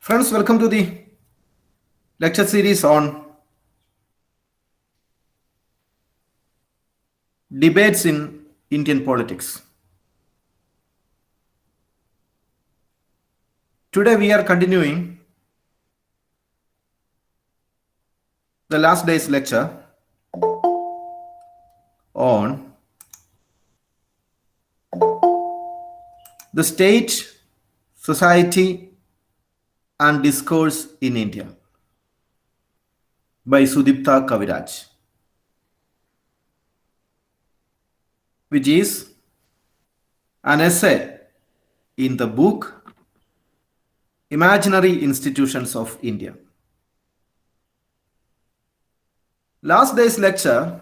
Friends, welcome to the lecture series on debates in Indian politics. Today we are continuing the last day's lecture on the state, society, and discourse in India by Sudipta Kaviraj, which is an essay in the book Imaginary Institutions of India. Last day's lecture,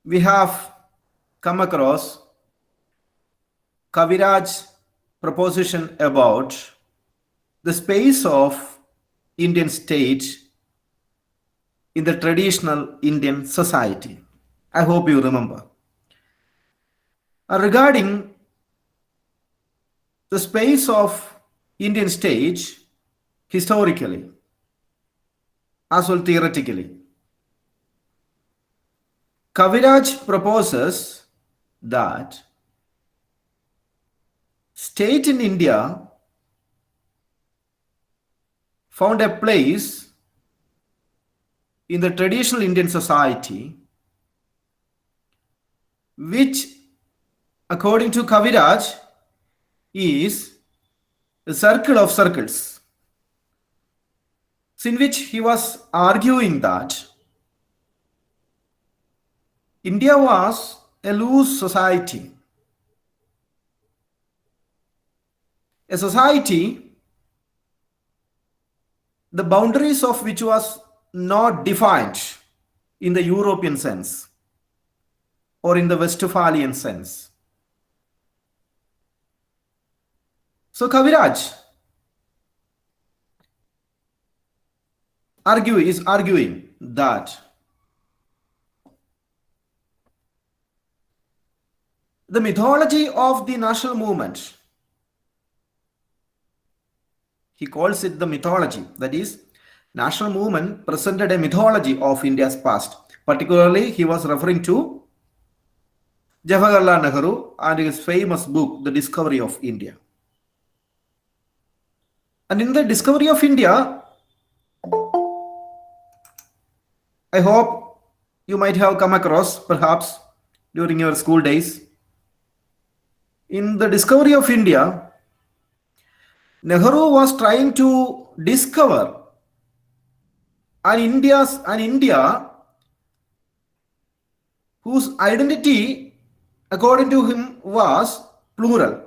we have come across Kaviraj's proposition about the space of Indian state in the traditional Indian society. I hope you remember. Regarding the space of Indian state historically as well theoretically, Kaviraj proposes that state in India found a place in the traditional Indian society, which, according to Kaviraj, is a circle of circles, in which he was arguing that India was a loose society, a society the boundaries of which was not defined in the European sense or in the Westphalian sense. So Kaviraj is arguing that the mythology of the national movement, he calls it the mythology, that is, national movement presented a mythology of India's past. Particularly, he was referring to Jawaharlal Nehru and his famous book, The Discovery of India. And in the Discovery of India, I hope you might have come across, perhaps during your school days. In the Discovery of India, Nehru was trying to discover an India whose identity, according to him, was plural.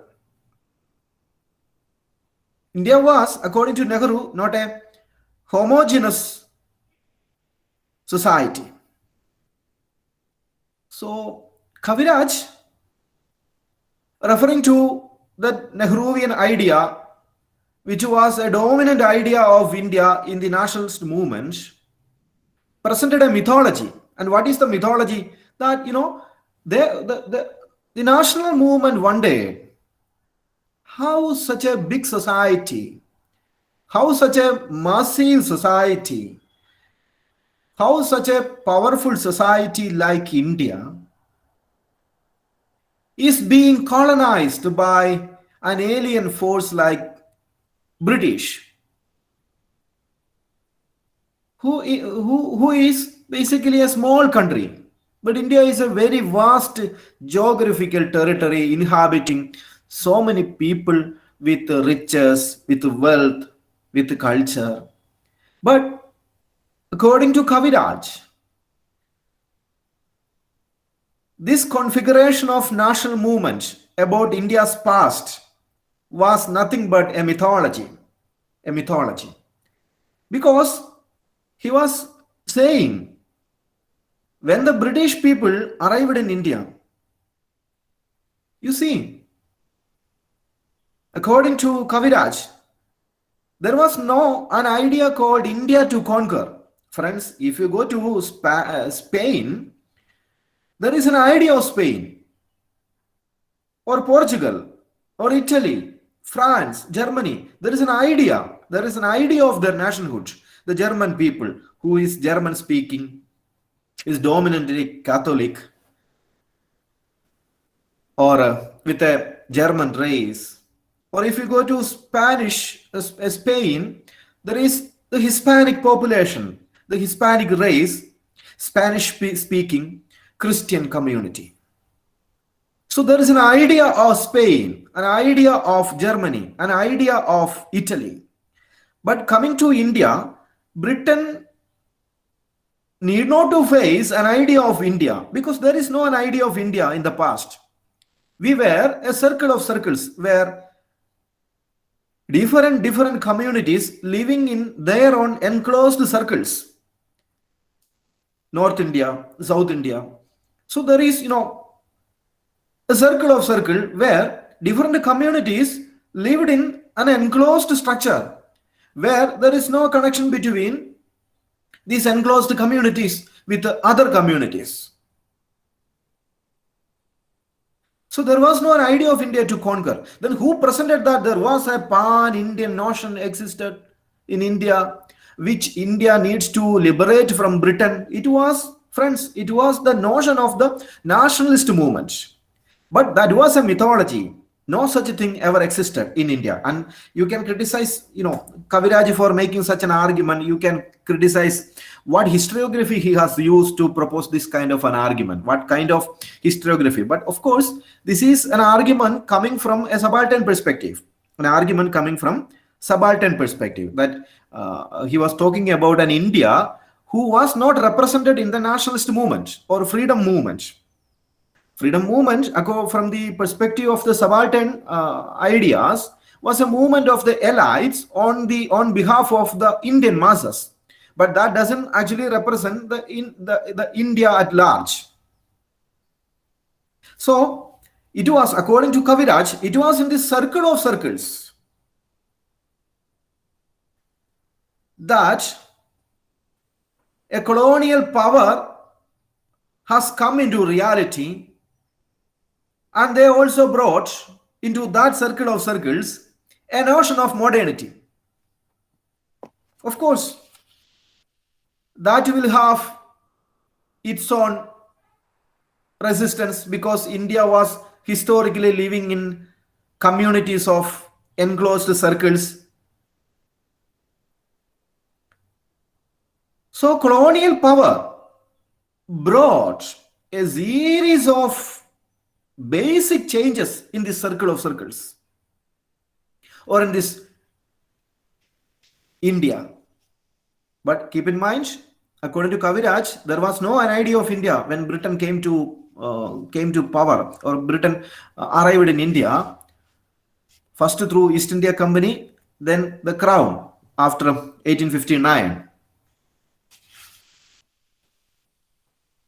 India was, according to Nehru, not a homogeneous society. So Kaviraj, referring to the Nehruvian idea, which was a dominant idea of India in the nationalist movement, presented a mythology. And what is the mythology? That, the national movement one day, how such a big society, how such a massive society, how such a powerful society like India is being colonized by an alien force like British, who is basically a small country. But India is a very vast geographical territory inhabiting so many people with riches, with wealth, with culture. But according to Kaviraj, this configuration of national movement about India's past was nothing but a mythology. Because he was saying, when the British people arrived in India, you see, according to Kaviraj, there was no an idea called India to conquer. Friends, if you go to Spain, there is an idea of Spain or Portugal or Italy, France, Germany. There is an idea. There is an idea of their nationhood. The German people, who is German speaking, is dominantly Catholic, or with a German race. Or if you go to Spain, there is the Hispanic population, the Hispanic race, Spanish speaking Christian community. So there is an idea of Spain, an idea of Germany, an idea of Italy. But coming to India, Britain need not to face an idea of India, because there is no an idea of India in the past. We were a circle of circles where different communities living in their own enclosed circles. North India, South India. So there is, a circle of circle where different communities lived in an enclosed structure, where there is no connection between these enclosed communities with the other communities. So there was no idea of India to conquer. Then who presented that there was a pan-Indian notion existed in India, which India needs to liberate from Britain? It was, friends, it was the notion of the nationalist movement. But that was a mythology. No such a thing ever existed in India. And you can criticize, Kaviraj for making such an argument. You can criticize what historiography he has used to propose this kind of an argument. What kind of historiography? But of course, this is an argument coming from a subaltern perspective. An argument coming from subaltern perspective. That he was talking about an India who was not represented in the nationalist movement or freedom movement. Freedom movement, from the perspective of the subaltern ideas, was a movement of the elites on behalf of the Indian masses, but that doesn't actually represent the India at large. So it was, according to Kaviraj, it was in this circle of circles that a colonial power has come into reality. And they also brought into that circle of circles a notion of modernity. Of course, that will have its own resistance, because India was historically living in communities of enclosed circles. So colonial power brought a series of basic changes in this circle of circles, or in this India. But keep in mind, according to Kaviraj, there was no an idea of India when Britain came to power, or Britain arrived in India, first through East India Company, then the Crown after 1859.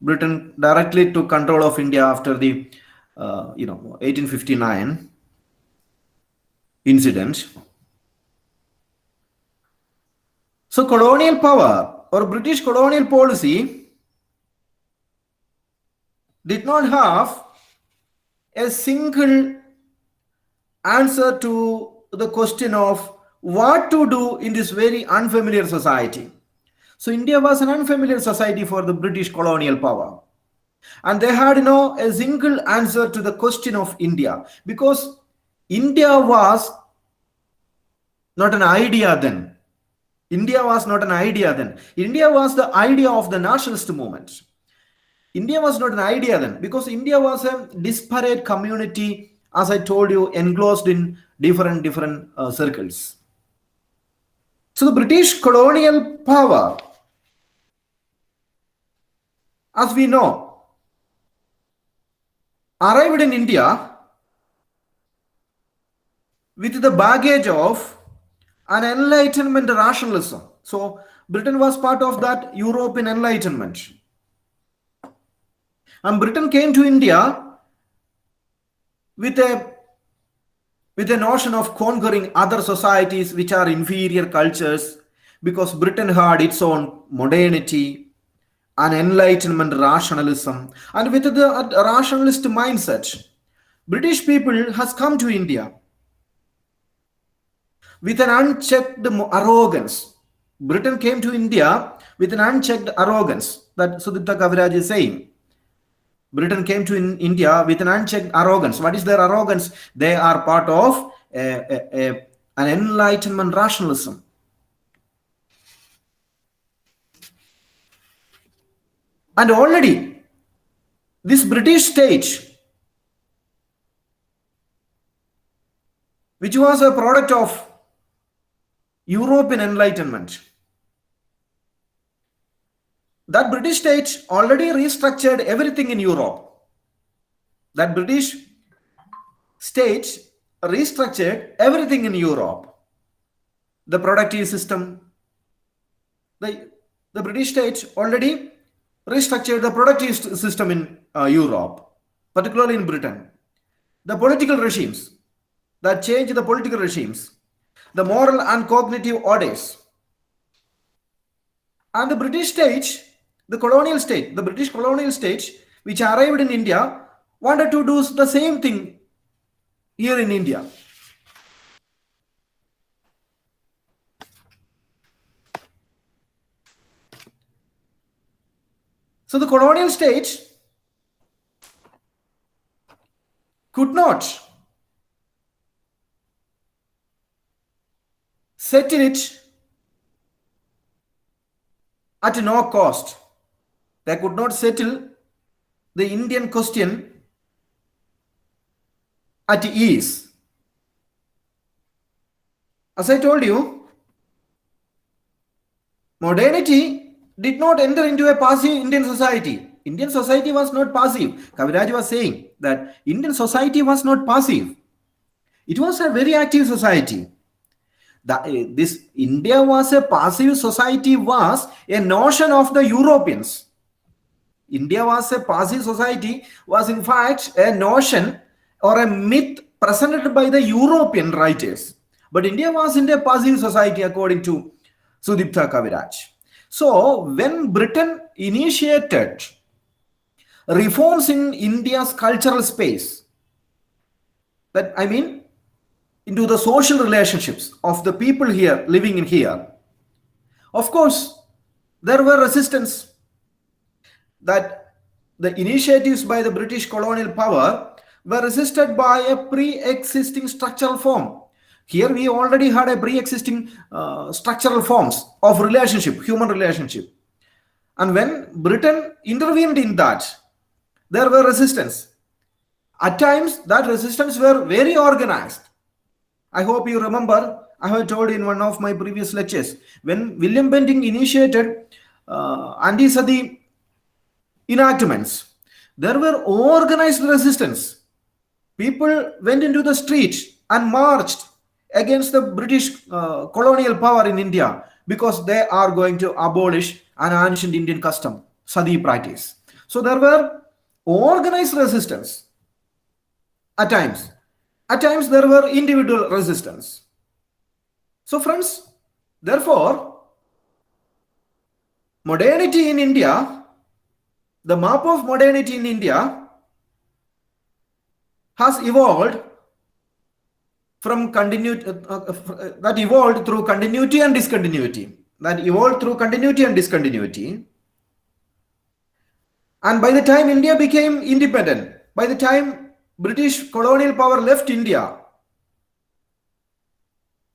Britain directly took control of India after the 1859 incident. So colonial power or British colonial policy did not have a single answer to the question of what to do in this very unfamiliar society. So India was an unfamiliar society for the British colonial power. And they had a single answer to the question of India, because India was not an idea then. India was not an idea then. India was the idea of the nationalist movement. India was not an idea then, because India was a disparate community, as I told you, enclosed in different circles. So the British colonial power, as we know, arrived in India with the baggage of an Enlightenment rationalism. So Britain was part of that European Enlightenment. And Britain came to India with a notion of conquering other societies which are inferior cultures, because Britain had its own modernity, an Enlightenment rationalism, and with the rationalist mindset, British people has come to India with an unchecked arrogance. Britain came to India with an unchecked arrogance that Sudipta Kaviraj is saying. Britain came to India with an unchecked arrogance. What is their arrogance? They are part of an enlightenment rationalism. And already, this British state, which was a product of European enlightenment, that British state already restructured everything in Europe. That British state restructured everything in Europe. The productive system, the British state already restructured the productive system in Europe, particularly in Britain. The political regimes that changed the political regimes, the moral and cognitive orders. And the British state, the British colonial state, which arrived in India, wanted to do the same thing here in India. So the colonial state could not settle it at no cost. They could not settle the Indian question at ease. As I told you, modernity did not enter into a passive Indian society. Indian society was not passive. Kaviraj was saying that Indian society was not passive. It was a very active society. This India was a passive society was a notion of the Europeans. India was a passive society was in fact a notion or a myth presented by the European writers. But India was in a passive society according to Sudipta Kaviraj. So when Britain initiated reforms in India's cultural space, that I mean into the social relationships of the people here living in here, of course there were resistance. That the initiatives by the British colonial power were resisted by a pre-existing structural form. Here we already had a pre-existing structural forms of relationship, human relationship. And when Britain intervened in that, there were resistance. At times, that resistance were very organized. I hope you remember, I have told in one of my previous lectures, when William Bentinck initiated anti-Sati enactments, there were organized resistance. People went into the street and marched against the British colonial power in India because they are going to abolish an ancient Indian custom, Sati practice. So there were organized resistance at times. At times there were individual resistance. So friends, therefore, modernity in India, the map of modernity in India has evolved from that evolved through continuity and discontinuity. And by the time India became independent, by the time British colonial power left India,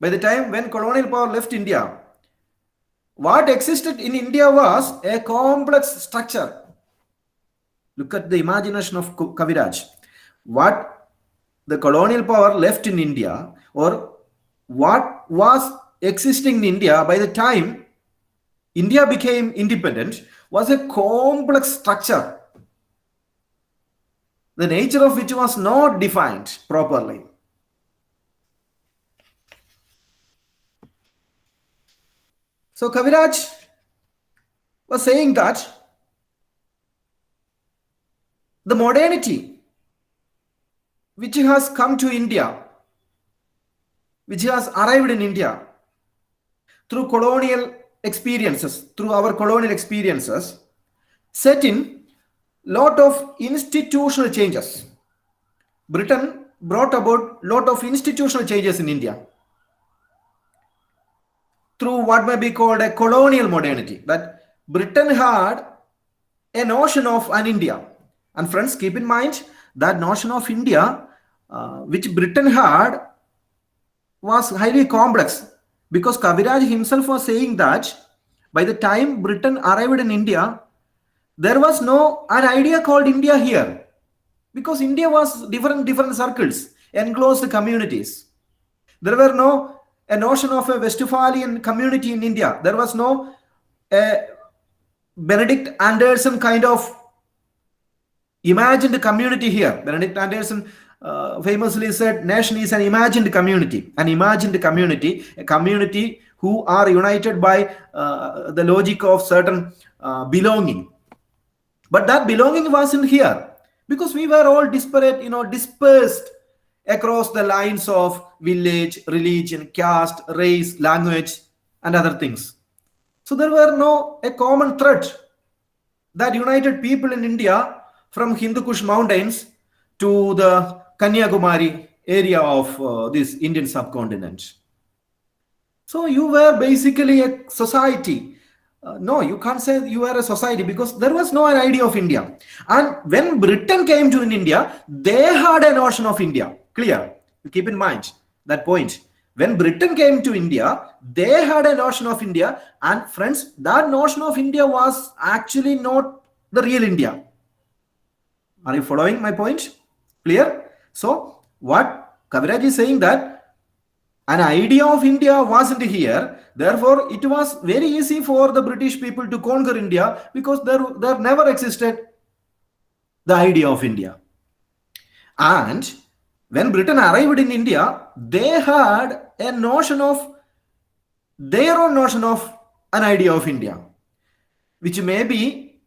by the time when colonial power left India, what existed in India was a complex structure. Look at the imagination of Kaviraj. What the colonial power left in India, or what was existing in India by the time India became independent, was a complex structure, the nature of which was not defined properly. So Kaviraj was saying that the modernity which has come to India, which has arrived in India through colonial experiences, through our colonial experiences, set in lot of institutional changes. Britain brought about lot of institutional changes in India. through what may be called a colonial modernity. That Britain had a notion of an India. And friends, keep in mind that notion of India, which Britain had, was highly complex, because Kaviraj himself was saying that by the time Britain arrived in India, there was no an idea called India here, because India was different circles, enclosed communities. There were no a notion of a Westphalian community in India. There was no a Benedict Anderson kind of imagined community here. Benedict Anderson famously said, nation is an imagined community. An imagined community, a community who are united by the logic of certain belonging. But that belonging wasn't here, because we were all disparate, dispersed across the lines of village, religion, caste, race, language, and other things. So there were no a common thread that united people in India from Hindu Kush mountains to the Kanyakumari area of this Indian subcontinent. So you were basically a society. No, you can't say you were a society, because there was no an idea of India. And when Britain came to in India, they had a notion of India. Clear? You keep in mind that point. When Britain came to India, they had a notion of India. And friends, that notion of India was actually not the real India. Are you following my point? Clear? So what Kaviraj is saying, that an idea of India wasn't here. Therefore, it was very easy for the British people to conquer India, because there never existed the idea of India. And when Britain arrived in India, they had a notion of their own notion of an idea of India, which may be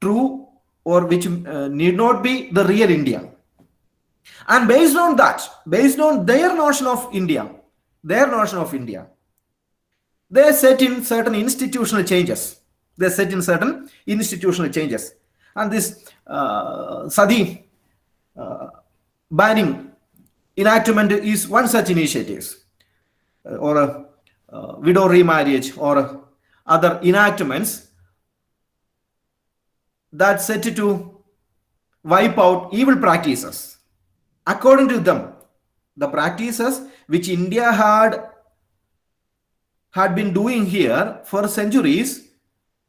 true or which need not be the real India. And based on that, based on their notion of India, they set in certain institutional changes. And this Sadi banning enactment is one such initiative, or a widow remarriage, or other enactments that set to wipe out evil practices. According to them, the practices which India had been doing here for centuries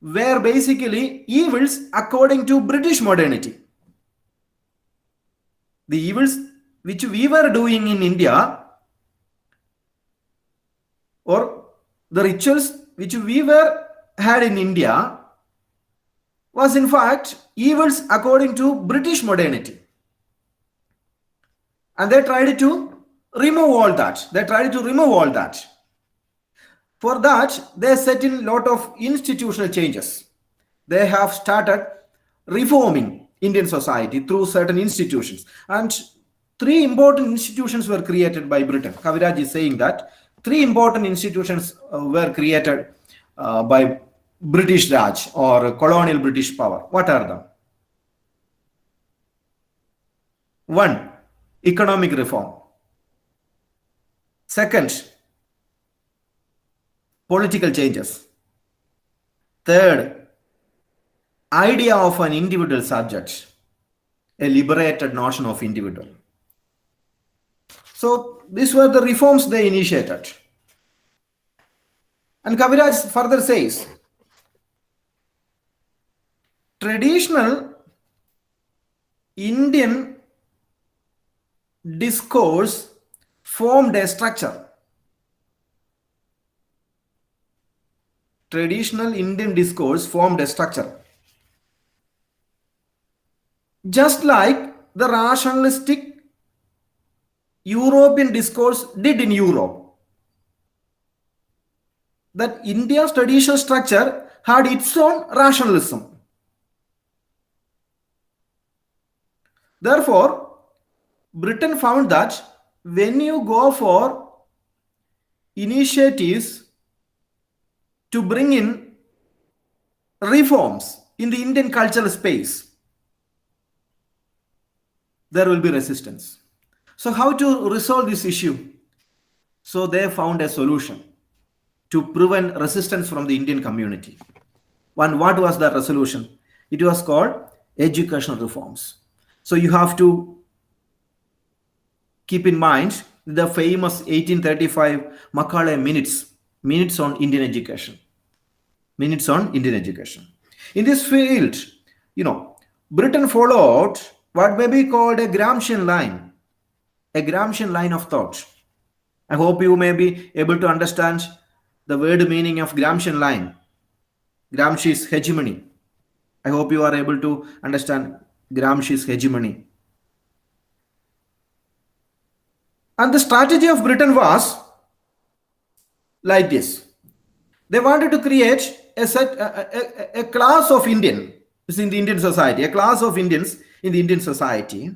were basically evils according to British modernity. The evils which we were doing in India, or the rituals which we had in India, was in fact evils according to British modernity. And they tried to remove all that. For that, they set in a lot of institutional changes. They have started reforming Indian society through certain institutions. And 3 important institutions were created by Britain. Kaviraj is saying that 3 important institutions were created by British Raj, or colonial British power. What are them? 1. Economic reform. Second, political changes. Third, idea of an individual subject, a liberated notion of individual. So these were the reforms they initiated. And Kaviraj further says, traditional Indian discourse formed a structure. Traditional Indian discourse formed a structure, just like the rationalistic European discourse did in Europe. That India's traditional structure had its own rationalism. Therefore, Britain found that when you go for initiatives to bring in reforms in the Indian cultural space, there will be resistance. So how to resolve this issue? So they found a solution. to prevent resistance from the Indian community. And what was the resolution? It was called educational reforms. So you have to keep in mind the famous 1835 Macaulay minutes on Indian education. Minutes on Indian education. In this field, Britain followed what may be called a Gramscian line of thought. I hope you may be able to understand the word meaning of Gramscian line, Gramsci's hegemony. I hope you are able to understand Gramsci's hegemony. And the strategy of Britain was like this. They wanted to create a class of Indians in the Indian society, a class of Indians in the Indian society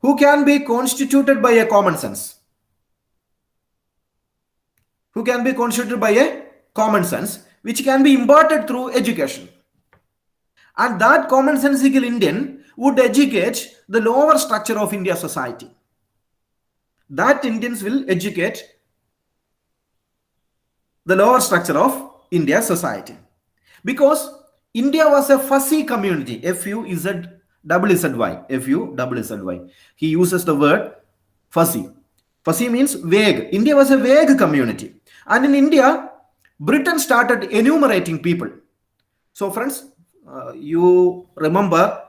who can be constituted by a common sense. Who can be constituted by a common sense, which can be imparted through education. And that commonsensical Indian would educate the lower structure of India's society. That Indians will educate the lower structure of India's society. Because India was a fuzzy community, F-U-Z-Z-Z-Y, F-U-Z-Z-Y. He uses the word fuzzy. Fuzzy means vague. India was a vague community. And in India, Britain started enumerating people. So friends, you remember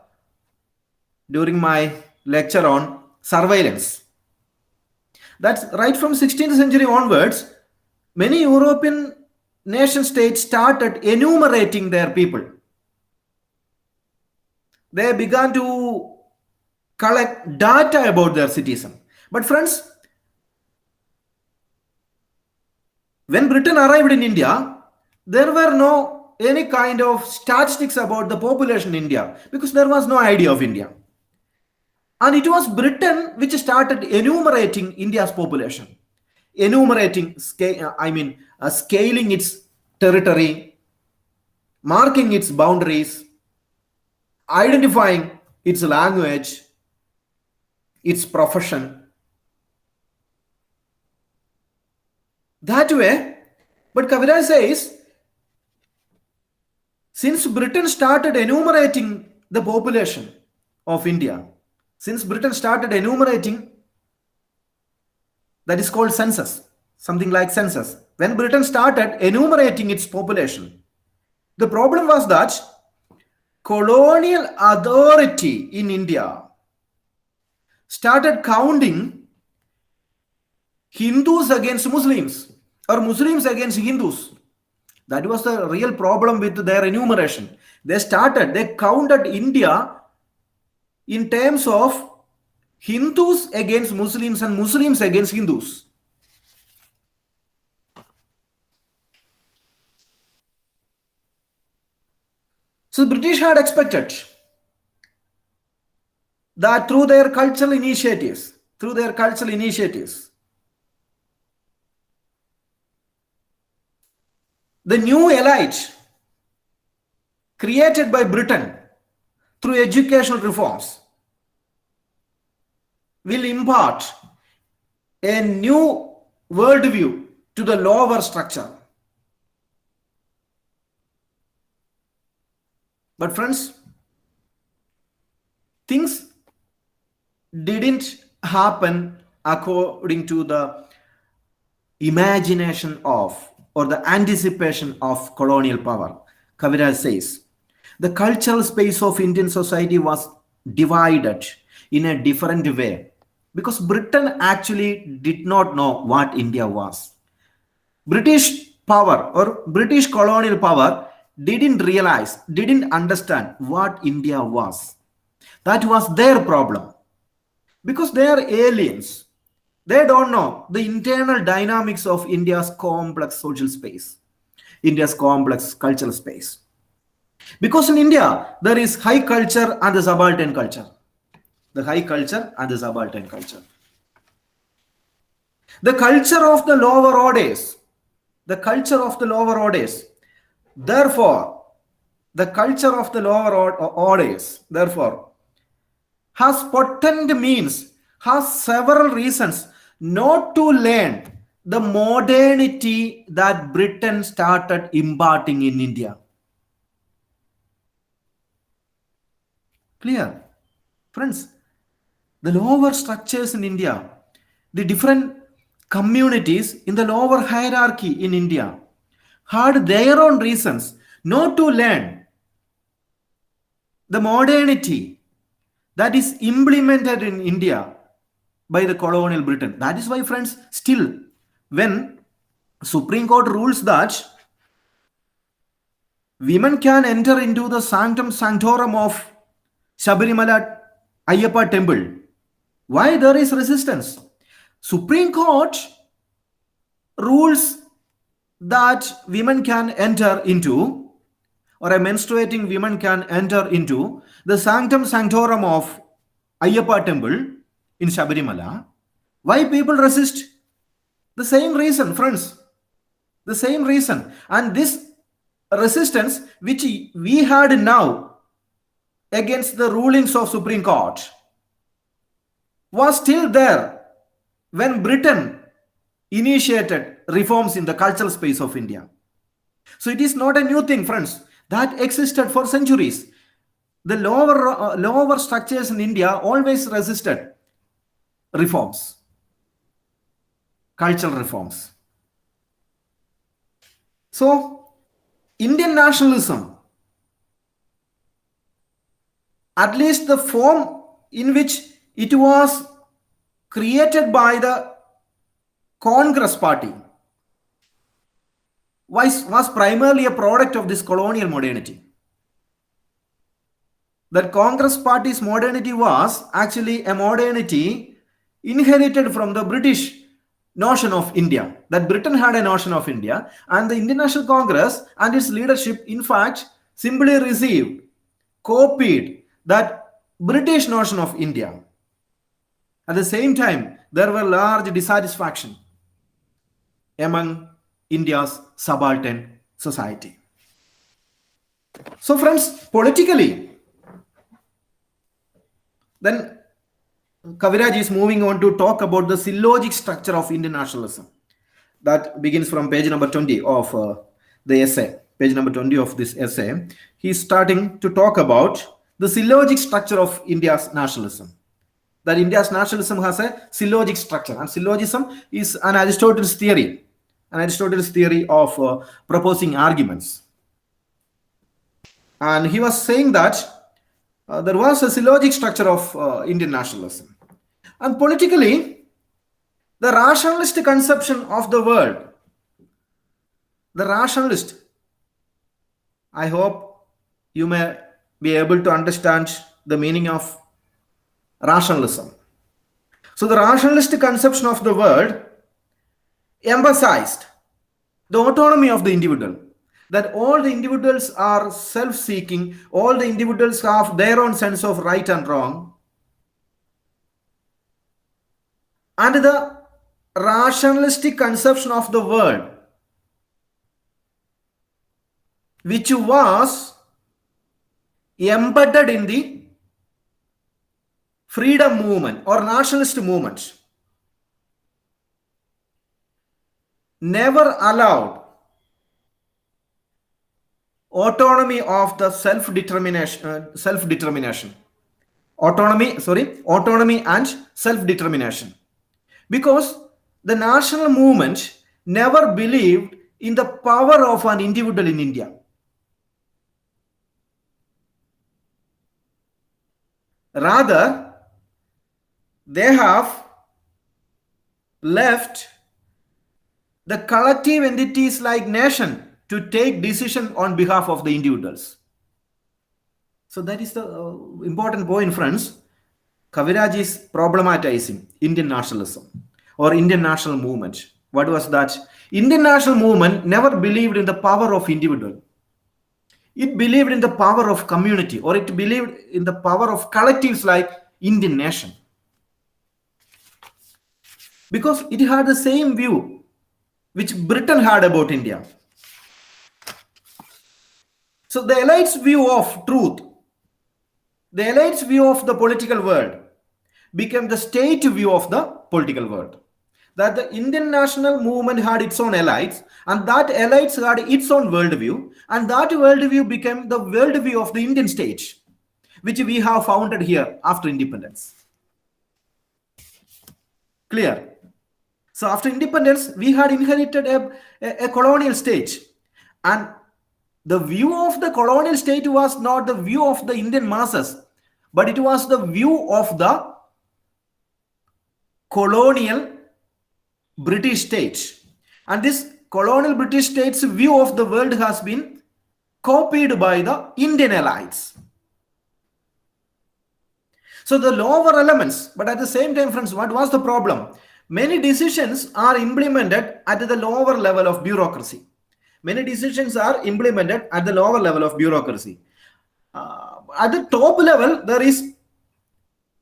during my lecture on surveillance, that's right from 16th century onwards, many European nation states started enumerating their people. They began to collect data about their citizens. But friends, when Britain arrived in India, there were no any kind of statistics about the population in India because there was no idea of India. And it was Britain which started enumerating India's population, scaling its territory, marking its boundaries, identifying its language, its profession. That way, but Kaviraj says, since Britain started enumerating the population of India, that is called census, something like census. When Britain started enumerating its population, the problem was that colonial authority in India started counting Hindus against Muslims or Muslims against Hindus. That was the real problem with their enumeration. They counted India in terms of Hindus against Muslims and Muslims against Hindus. So the British had expected that through their cultural initiatives, the new elite created by Britain through educational reforms will impart a new worldview to the lower structure. But friends, things didn't happen according to the imagination of or the anticipation of colonial power. Kaviraj says, the cultural space of Indian society was divided in a different way because Britain actually did not know what India was. British power or British colonial power didn't understand what India was. That was their problem because they are aliens. They don't know the internal dynamics of India's complex social space, India's complex cultural space. Because in India, there is high culture and the subaltern culture. The high culture and the subaltern culture. The culture of the lower orders. Therefore, has potent means, has several reasons not to learn the modernity that Britain started imparting in India. Clear? Friends, the lower structures in India, the different communities in the lower hierarchy in India had their own reasons not to learn the modernity that is implemented in India by the colonial Britain. That is why, friends, still when Supreme Court rules that women can enter into the sanctum sanctorum of Shabarimala Ayyappa temple, why there is resistance? Supreme Court rules that women can enter into, or a menstruating woman can enter into the sanctum sanctorum of Ayyappa temple in Shabarimala. Why people resist? The same reason, friends. The same reason. And this resistance which we had now against the rulings of Supreme Court was still there when Britain initiated reforms in the cultural space of India. So it is not a new thing, friends. That existed for centuries. The lower structures in India always resisted reforms, cultural reforms. So Indian nationalism, at least the form in which it was created by the Congress party, was primarily a product of this colonial modernity. That Congress party's modernity was actually a modernity inherited from the British notion of India. That Britain had a notion of India, and the Indian National Congress and its leadership, in fact, simply received, copied that British notion of India. At the same time, there were large dissatisfaction among India's subaltern society. So, friends, politically, then Kaviraj is moving on to talk about the syllogic structure of Indian nationalism. That begins from page number 20 of the essay. Page number 20 of this essay. He's starting to talk about the syllogic structure of India's nationalism. That India's nationalism has a syllogic structure. And syllogism is an Aristotle's theory. An Aristotle's theory of proposing arguments. And he was saying that there was a syllogic structure of Indian nationalism. And politically, the rationalist conception of the world, the rationalist, I hope you may be able to understand the meaning of rationalism. So the rationalist conception of the world emphasized the autonomy of the individual, that all the individuals are self-seeking, all the individuals have their own sense of right and wrong, and the rationalistic conception of the world, which was embedded in the freedom movement or nationalist movement, never allowed autonomy of the self-determination, autonomy and self-determination, because the national movement never believed in the power of an individual in India. Rather, they have left the collective entities like nation to take decision on behalf of the individuals. So that is the important point, friends. Kaviraj is problematizing Indian nationalism or Indian national movement. What was that? Indian national movement never believed in the power of individual. It believed in the power of community, or it believed in the power of collectives like Indian nation. Because it had the same view which Britain had about India. So the elite's view of truth, the elite's view of the political world became the state view of the political world. that the Indian national movement had its own elites, and that elites had its own worldview, and that worldview became the worldview of the Indian state, which we have founded here after independence. Clear? So after independence, we had inherited a colonial state, and the view of the colonial state was not the view of the Indian masses, but it was the view of the colonial British state. And this colonial British state's view of the world has been copied by the Indian elites. So the lower elements, but at the same time, friends, what was the problem? Many decisions are implemented at the lower level of bureaucracy. Many decisions are implemented at the lower level of bureaucracy. At the top level, there is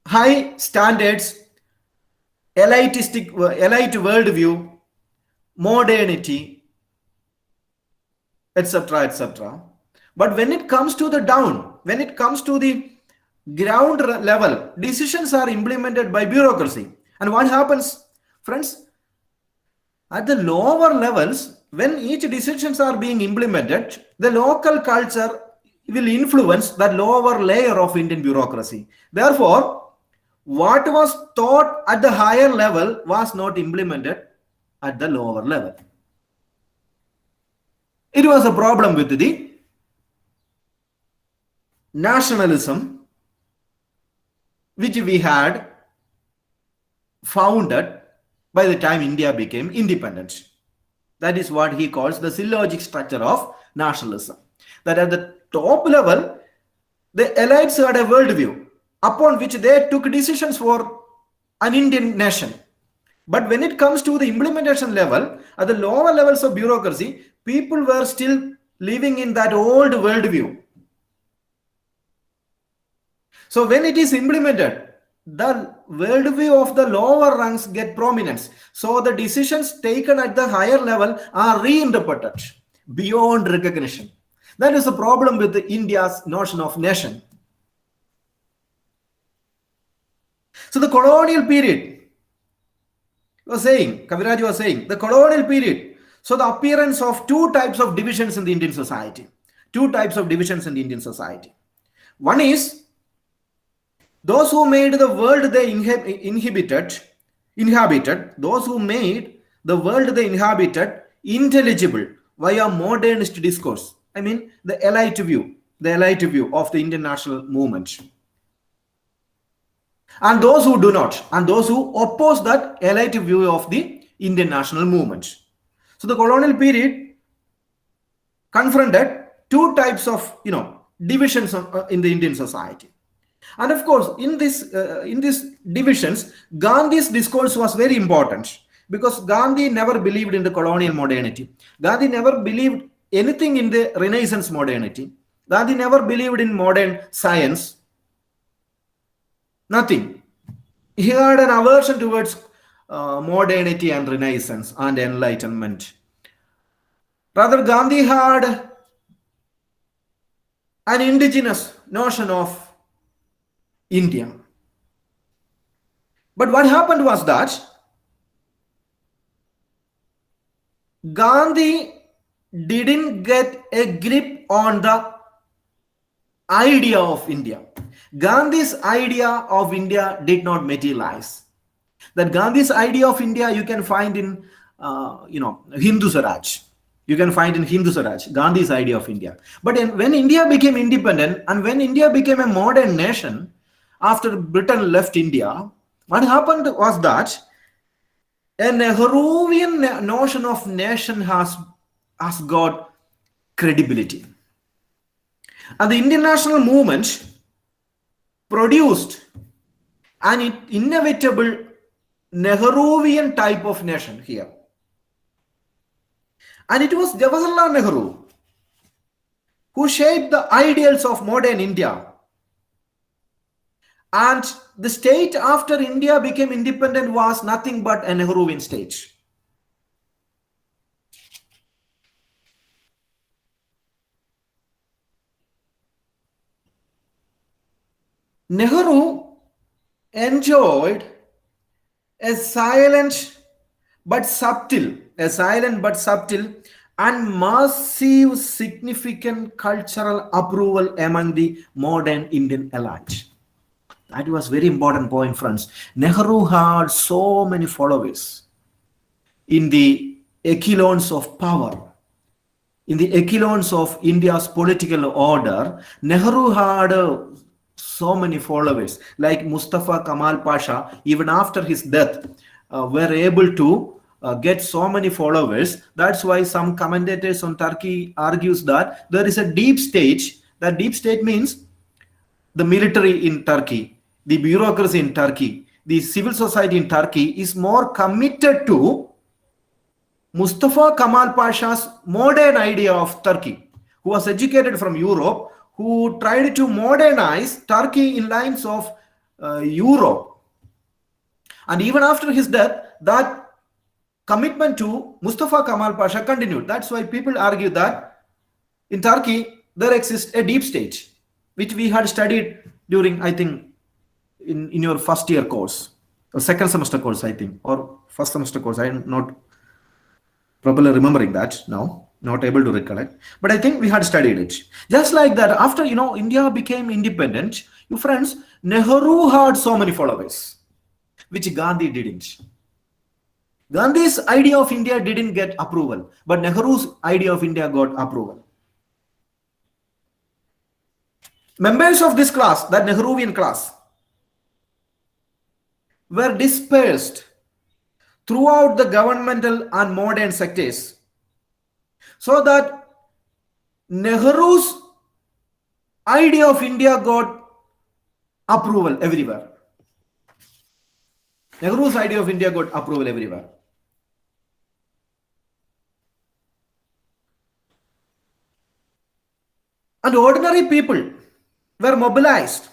high standards, elite worldview, modernity, etc., etc. But when it comes to the down, when it comes to the ground level, decisions are implemented by bureaucracy. And what happens, friends? At the lower levels, when each decisions are being implemented, the local culture will influence the lower layer of Indian bureaucracy. Therefore, what was taught at the higher level was not implemented at the lower level. It was a problem with the nationalism which we had founded by the time India became independent. That is what he calls the syllogic structure of nationalism. That at the top level, the elites had a worldview upon which they took decisions for an Indian nation. But when it comes to the implementation level, at the lower levels of bureaucracy, people were still living in that old worldview. So when it is implemented, the worldview of the lower ranks get prominence. So the decisions taken at the higher level are reinterpreted beyond recognition. That is the problem with India's notion of nation. So the colonial period, Kaviraj was saying, the colonial period. So the appearance of two types of divisions in the Indian society. Two types of divisions in the Indian society. One is those who made the world they inhabited, those who made the world they inhabited intelligible via modernist discourse. I mean, the elite view of the Indian national movement. And those who do not, and those who oppose that elite view of the Indian national movement. So the colonial period confronted two types of, divisions in the Indian society. And of course, in these divisions, Gandhi's discourse was very important because Gandhi never believed in the colonial modernity. Gandhi never believed anything in the Renaissance modernity. Gandhi never believed in modern science. Nothing. He had an aversion towards modernity and Renaissance and Enlightenment. Rather, Gandhi had an indigenous notion of India. But what happened was that Gandhi didn't get a grip on the idea of India. Gandhi's idea of India did not materialize. That Gandhi's idea of India you can find in, Hindu Swaraj. You can find in Hindu Swaraj, Gandhi's idea of India. But when India became independent and when India became a modern nation, after Britain left India, what happened was that a Nehruvian notion of nation has got credibility. And the Indian national movement produced an inevitable Nehruvian type of nation here. And it was Jawaharlal Nehru who shaped the ideals of modern India. And the state after India became independent was nothing but a Nehruvian state. Nehru enjoyed a silent but subtle, a silent but subtle and massive significant cultural approval among the modern Indian elite. That was very important point, friends. Nehru had so many followers in the echelons of power, in the echelons of India's political order. Nehru had so many followers, like Mustafa Kamal Pasha, even after his death, were able to get so many followers. That's why some commentators on Turkey argues that there is a deep state. That deep state means the military in Turkey, the bureaucracy in Turkey, the civil society in Turkey is more committed to Mustafa Kamal Pasha's modern idea of Turkey, who was educated from Europe, who tried to modernize Turkey in lines of Europe. And even after his death, that commitment to Mustafa Kamal Pasha continued. That's why people argue that in Turkey there exists a deep state, which we had studied during, I think, in your first year course, or second semester course, I think, or first semester course. I am not probably remembering that now, not able to recollect, but I think we had studied it. Just like that, after India became independent, you friends, Nehru had so many followers, which Gandhi didn't. Gandhi's idea of India didn't get approval, but Nehru's idea of India got approval. Members of this class, that Nehruvian class, were dispersed throughout the governmental and modern sectors, so that Nehru's idea of India got approval everywhere. Nehru's idea of India got approval everywhere. And ordinary people were mobilized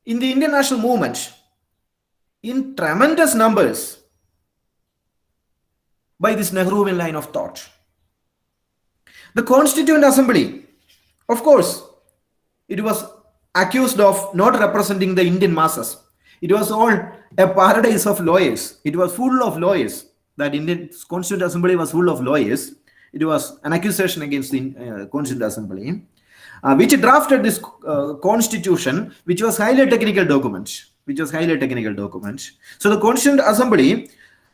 in the Indian national movement in tremendous numbers by this Nehruvian line of thought. The Constituent Assembly, of course, it was accused of not representing the Indian masses. It was all a paradise of lawyers. It was full of lawyers. That Indian Constituent Assembly was full of lawyers. It was an accusation against the Constituent Assembly, which drafted this constitution, which was highly technical document. So the Constituent Assembly,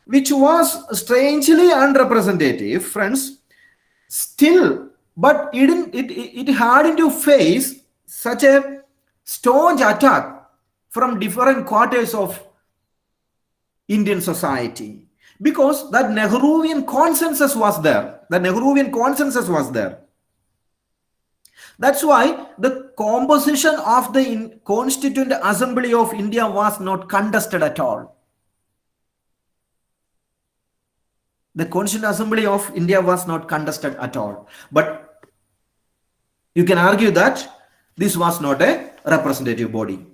which was strangely unrepresentative, friends, still, but it had to face such a staunch attack from different quarters of Indian society, because that Nehruvian consensus was there. That's why the composition of the Constituent Assembly of India was not contested at all. The Constituent Assembly of India was not contested at all. But you can argue that this was not a representative body,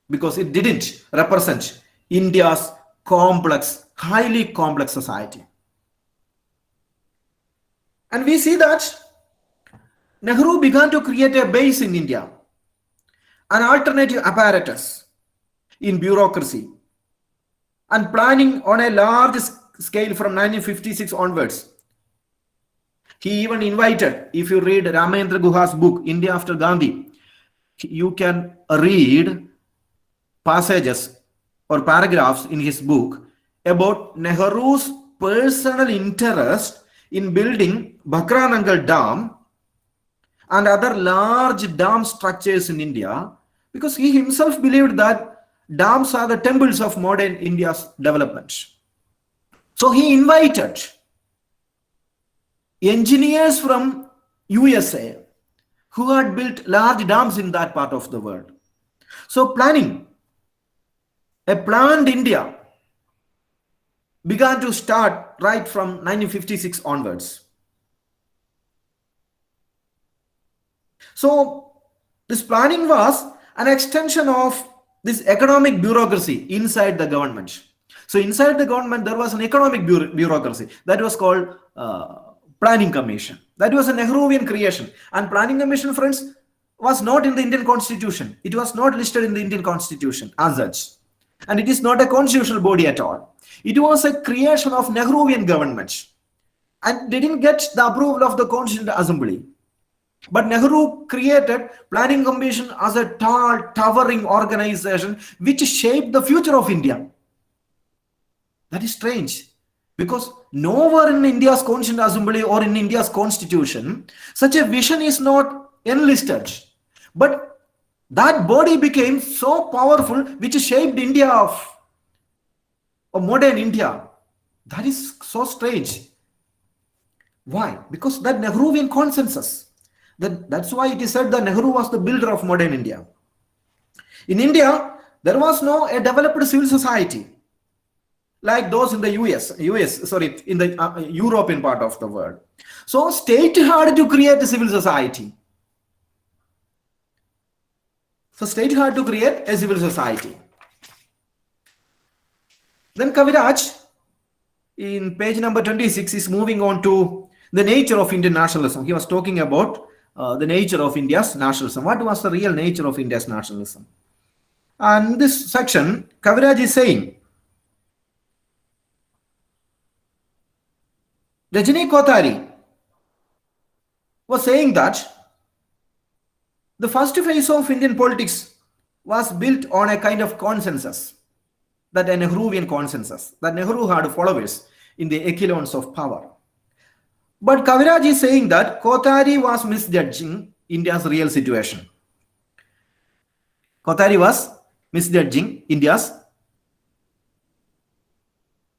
because it didn't represent India's highly complex society. And we see that Nehru began to create a base in India, an alternative apparatus in bureaucracy and planning on a large scale from 1956 onwards. He even invited, if you read Ramayendra Guha's book, India After Gandhi, you can read passages or paragraphs in his book about Nehru's personal interest in building Bhakranangal Dam and other large dam structures in India, because he himself believed that dams are the temples of modern India's development. So he invited engineers from USA who had built large dams in that part of the world. So a planned India began to start right from 1956 onwards. So this planning was an extension of this economic bureaucracy inside the government. So inside the government, there was an economic bureaucracy that was called Planning Commission. That was a Nehruvian creation. And Planning Commission, friends, was not in the Indian Constitution. It was not listed in the Indian Constitution as such. And it is not a constitutional body at all. It was a creation of Nehruvian government and didn't get the approval of the Constituent Assembly. But Nehru created Planning Commission as a tall, towering organization which shaped the future of India. That is strange, because nowhere in India's Constituent Assembly or in India's constitution such a vision is not enlisted. But that body became so powerful which shaped India of modern India. That is so strange. Why? Because that Nehruvian consensus. That's why it is said that Nehru was the builder of modern India. In India, there was no a developed civil society like those in the in the European part of the world. So state had to create a civil society. So state had to create a civil society. Then Kaviraj, in page number 26, is moving on to the nature of Indian nationalism. He was talking about the nature of India's nationalism. What was the real nature of India's nationalism? And in this section, Kaviraj is saying, Rajini Kothari was saying that the first phase of Indian politics was built on a kind of consensus, that a Nehruvian consensus, that Nehru had followers in the echelons of power. But Kaviraj is saying that Kothari was misjudging India's real situation. Kothari was misjudging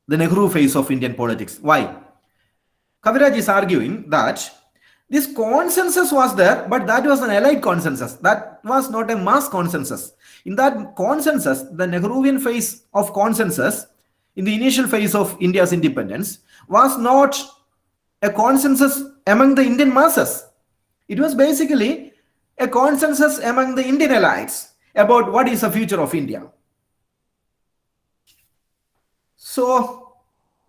the Nehru phase of Indian politics. Why? Kaviraj is arguing that this consensus was there, but that was an allied consensus. That was not a mass consensus. In that consensus, the Nehruvian phase of consensus, in the initial phase of India's independence, was not a consensus among the Indian masses. It was basically a consensus among the Indian elites about what is the future of India. So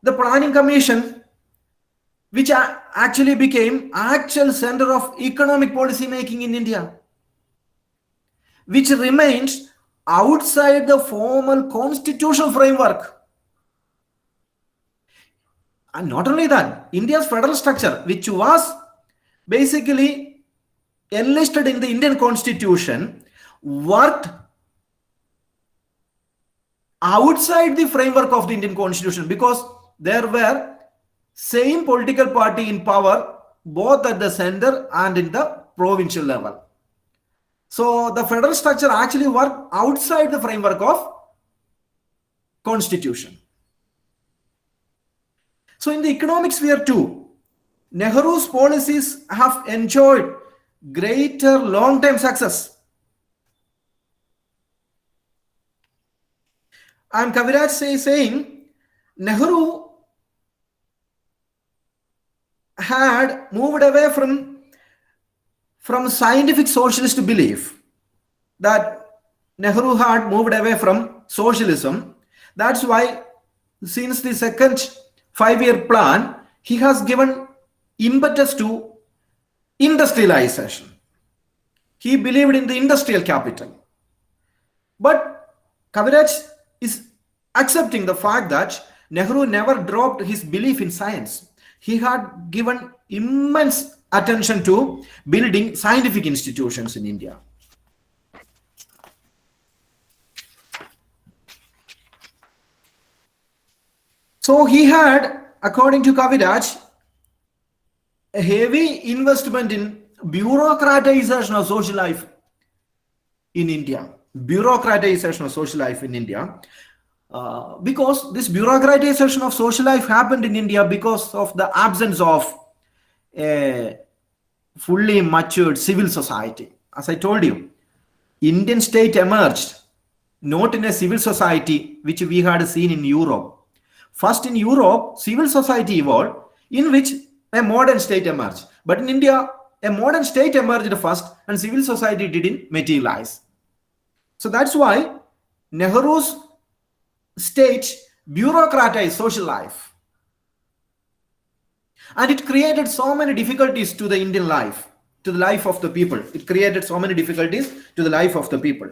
the Planning Commission, which actually became actual center of economic policy making in India, which remains outside the formal constitutional framework. And not only that, India's federal structure, which was basically enlisted in the Indian constitution, worked outside the framework of the Indian constitution, because there were same political party in power both at the center and in the provincial level. So the federal structure actually worked outside the framework of constitution. So in the economic sphere too, Nehru's policies have enjoyed greater long-term success. And Kaviraj is saying Nehru had moved away from scientific socialist belief, that Nehru had moved away from socialism. That's why since the second 5-year plan, he has given impetus to industrialization. He believed in the industrial capital. But Kaviraj is accepting the fact that Nehru never dropped his belief in science. He had given immense attention to building scientific institutions in India. So he had, according to Kaviraj, a heavy investment in bureaucratization of social life in India. Bureaucratization of social life in India. Because this bureaucratization of social life happened in India because of the absence of a fully matured civil society. As I told you, Indian state emerged not in a civil society which we had seen in Europe. First in Europe, civil society evolved, in which a modern state emerged. But in India, a modern state emerged first and civil society didn't materialize. So that's why Nehru's state bureaucratized social life. And it created so many difficulties to the Indian life, to the life of the people. It created so many difficulties to the life of the people.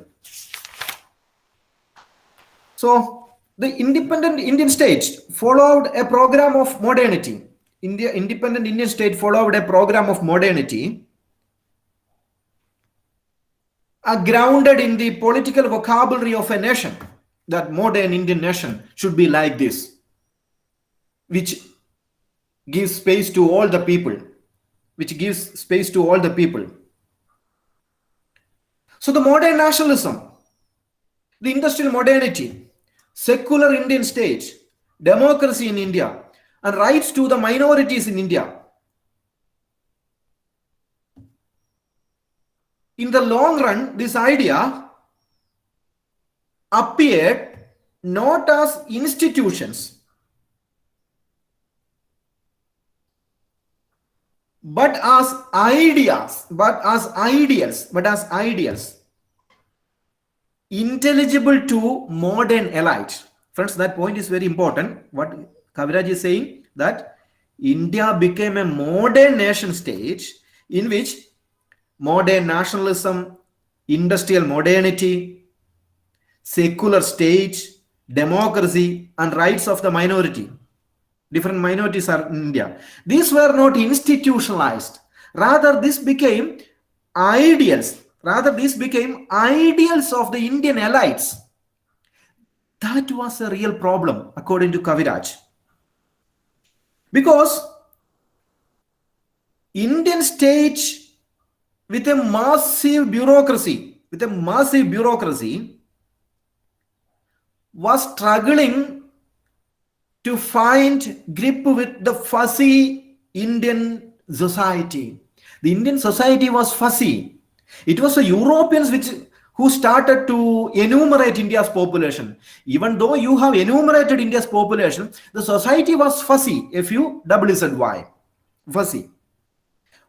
So the independent Indian state followed a program of modernity. Independent Indian state followed a program of modernity grounded in the political vocabulary of a nation. That modern Indian nation should be like this, which gives space to all the people, which gives space to all the people. So the modern nationalism, the industrial modernity, secular Indian state, democracy in India, and rights to the minorities in India. In the long run, this idea appeared not as institutions, but as ideas, intelligible to modern elites. Friends, that point is very important. What Kaviraj is saying, that India became a modern nation state in which modern nationalism, industrial modernity, secular state, democracy, and rights of the minority. Different minorities are in India. These were not institutionalized. Rather, this became ideals. These became ideals of the Indian elites. That was a real problem, according to Kaviraj. Because Indian state with a massive bureaucracy, was struggling to find grip with the fuzzy Indian society. The Indian society was fuzzy. It was the Europeans who started to enumerate India's population. Even though you have enumerated India's population, the society was fuzzy, FUZZY, fuzzy.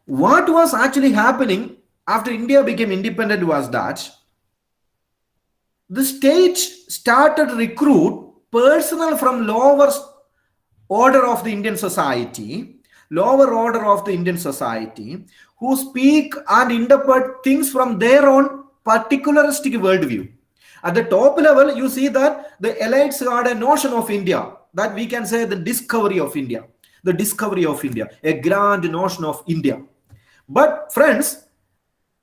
What was actually happening after India became independent was that the state started to recruit personnel from lower order of the Indian society, who speak and interpret things from their own particularistic worldview. At the top level, you see that the elites had a notion of India, that we can say the discovery of India, a grand notion of India. But friends,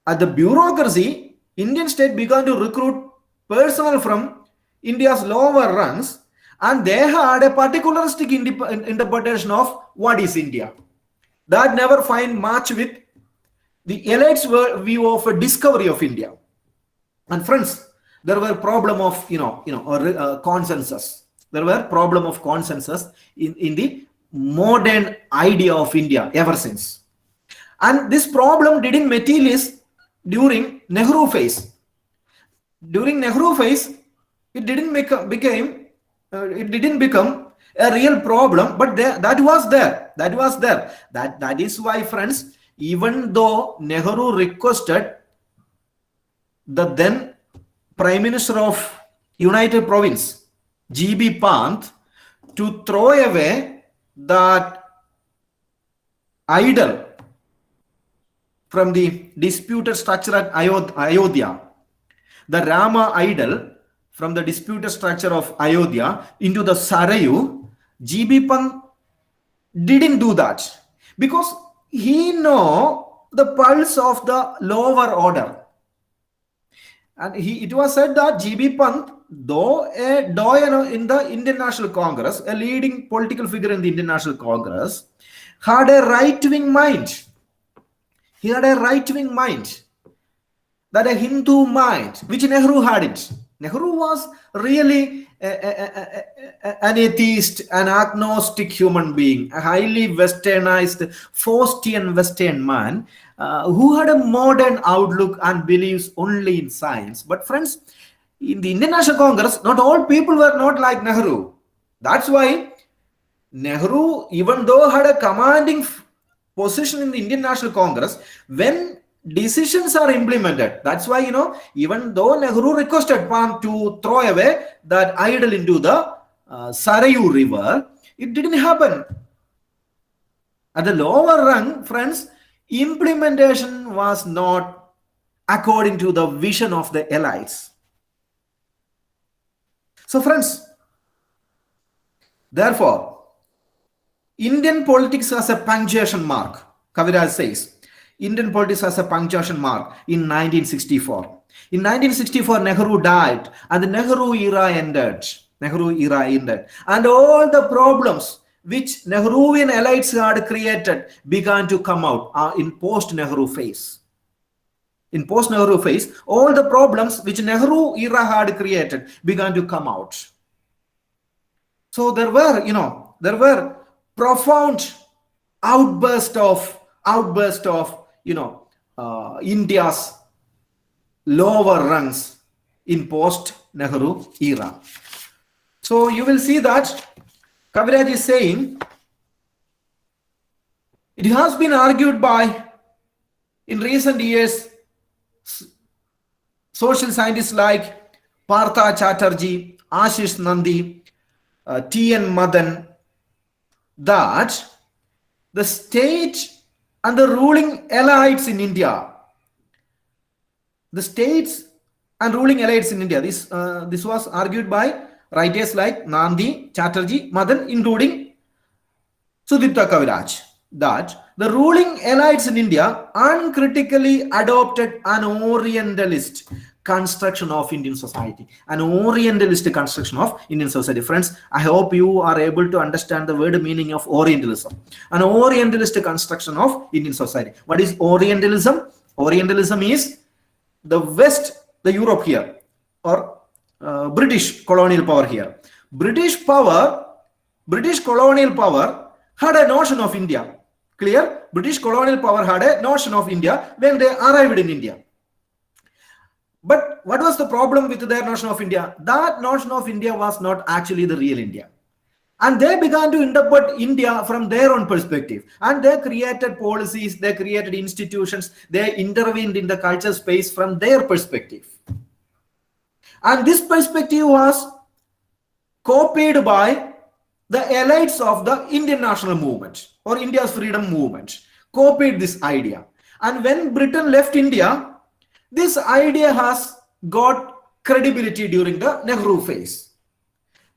at the bureaucracy, Indian state began to recruit personnel from India's lower ranks, and they had a particularistic interpretation of what is India. That never find match with the elites' view of a discovery of India. And friends, there were problem of consensus. There were problem of consensus in the modern idea of India ever since. And this problem didn't materialize during Nehru phase. During Nehru phase, it didn't become a real problem, but that was there. That is why, friends, even though Nehru requested the then Prime Minister of United Province, GB Pant, to throw away that idol from the disputed structure at Ayodhya, the Rama idol from the disputed structure of Ayodhya into the Sarayu, GB Pant didn't do that because he know the pulse of the lower order. And it was said that GB Pant, though a doyen in the Indian National Congress, a leading political figure in the Indian National Congress, had a right-wing mind. He had a right-wing mind, that a Hindu mind, which Nehru had it. Nehru was really an atheist, an agnostic human being, a highly westernized, Faustian Western man who had a modern outlook and believes only in science. But friends, in the Indian National Congress, not all people were not like Nehru. That's why Nehru, even though had a commanding position in the Indian National Congress, when decisions are implemented, that's why, even though Nehru requested Pant to throw away that idol into the Sarayu river, it didn't happen. At the lower rung, friends, implementation was not according to the vision of the elites. So, friends, therefore, Indian politics has a punctuation mark. Kaviraj says, Indian politics has a punctuation mark in 1964. In 1964, Nehru died and the Nehru era ended. And all the problems which Nehruvian elites had created began to come out in post-Nehru phase. In post-Nehru phase, all the problems which Nehru era had created began to come out. So there were profound outburst of India's lower rungs in post-Nehru era. So you will see that Kaviraj is saying it has been argued by, in recent years, social scientists like Partha Chatterjee, Ashish Nandi, T.N. Madan, that the state and the ruling elites in India, this was argued by writers like Nandi, Chatterjee, Madan, including 2.Sudipta Kaviraj, that the ruling elites in India uncritically adopted an Orientalist construction of Indian society. Friends, I hope you are able to understand the word meaning of Orientalism. An Orientalist construction of Indian society. What is Orientalism? Orientalism is the West, the Europe here, or British colonial power here. British colonial power had a notion of India. Clear? British colonial power had a notion of India when they arrived in India. But what was the problem with their notion of India? That notion of India was not actually the real India. And they began to interpret India from their own perspective. And they created policies, they created institutions, they intervened in the culture space from their perspective. And this perspective was copied by the elites of the Indian national movement or India's freedom movement, copied this idea. And when Britain left India, this idea has got credibility during the Nehru phase.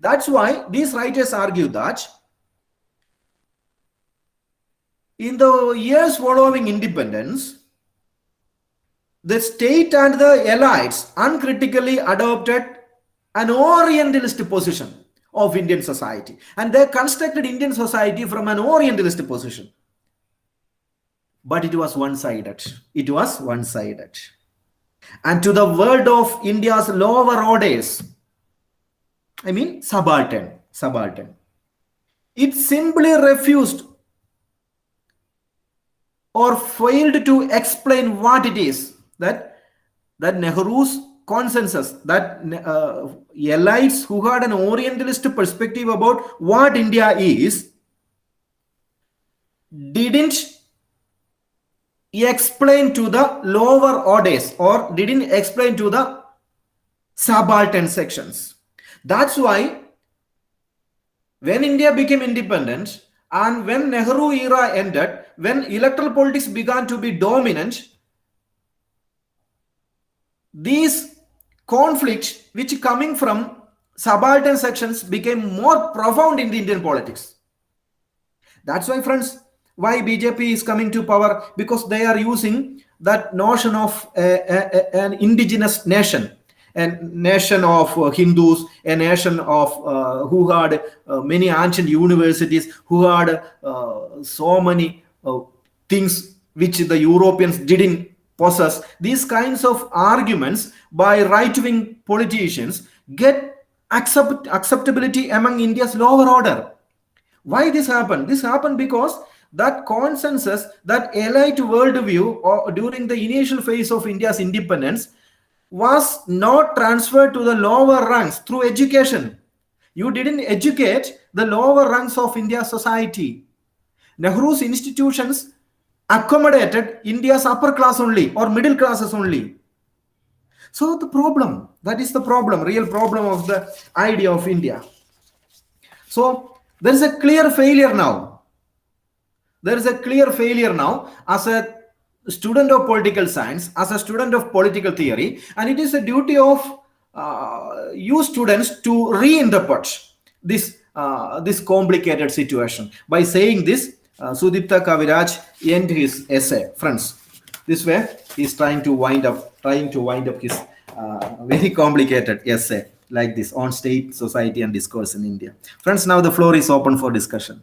That's why these writers argue that in the years following independence, the state and the elites uncritically adopted an Orientalist position of Indian society. And they constructed Indian society from an Orientalist position. But it was one-sided. And to the world of India's lower orders, subaltern, it simply refused or failed to explain what it is that Nehru's consensus, that elites who had an Orientalist perspective about what India is, didn't explain to the lower orders or didn't explain to the subaltern sections. That's why when India became independent and when Nehru era ended, when electoral politics began to be dominant, these conflicts which coming from subaltern sections became more profound in the Indian politics. That's why, friends, why BJP is coming to power, because they are using that notion of an indigenous nation, a nation of Hindus, a nation of who had many ancient universities, who had so many things which the Europeans didn't possess. These kinds of arguments by right-wing politicians get acceptability among India's lower order. Why this happened? This happened because that consensus, that elite worldview during the initial phase of India's independence was not transferred to the lower ranks through education. You didn't educate the lower ranks of India's society. Nehru's institutions accommodated India's upper class only or middle classes only. So that is the problem, real problem of the idea of India. So there is a clear failure now. As a student of political science, as a student of political theory, and it is a duty of you students to reinterpret this complicated situation. By saying this, Sudipta Kaviraj end his essay, friends. This way, he's trying to wind up his very complicated essay like this on state, society, and discourse in India. Friends, now the floor is open for discussion.